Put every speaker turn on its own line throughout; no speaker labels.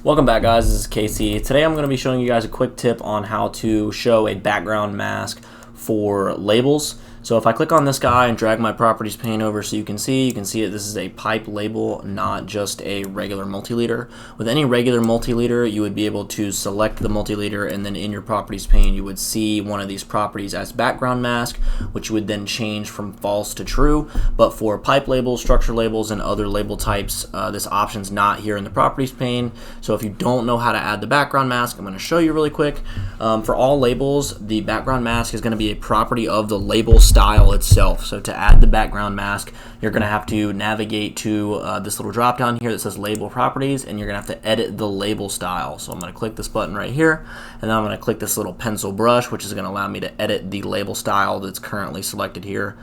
Welcome back, guys. This is Casey. Today I'm going to be showing you guys a quick tip on how to show a background mask for labels. So if I click on this guy and drag my properties pane over so you can see it. This is a pipe label, not just a regular multiliter. With any regular multiliter, you would be able to select the multiliter, and then in your properties pane you would see one of these properties as background mask, which you would then change from false to true. But for pipe labels, structure labels, and other label types, this option's not here in the properties pane. So if you don't know how to add the background mask, I'm going to show you really quick. For all labels, the background mask is going to be a property of the label style itself. So to add the background mask, you're going to have to navigate to this little drop down here that says label properties, and you're going to have to edit the label style. So I'm going to click this button right here, and then I'm going to click this little pencil brush, which is going to allow me to edit the label style that's currently selected here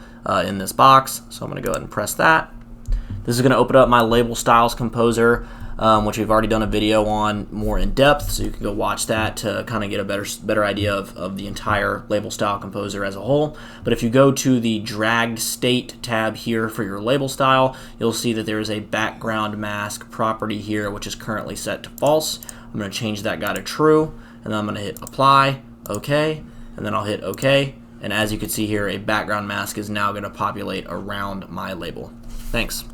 in this box. So I'm going to go ahead and press that. This is going to open up my label styles composer, which we've already done a video on more in depth, so you can go watch that to kind of get a better idea of the entire label style composer as a whole. But if you go to the dragged state tab here for your label style, you'll see that there is a background mask property here, which is currently set to false. I'm going to change that guy to true, and then I'm going to hit apply, OK, and then I'll hit OK. And as you can see here, a background mask is now going to populate around my label. Thanks.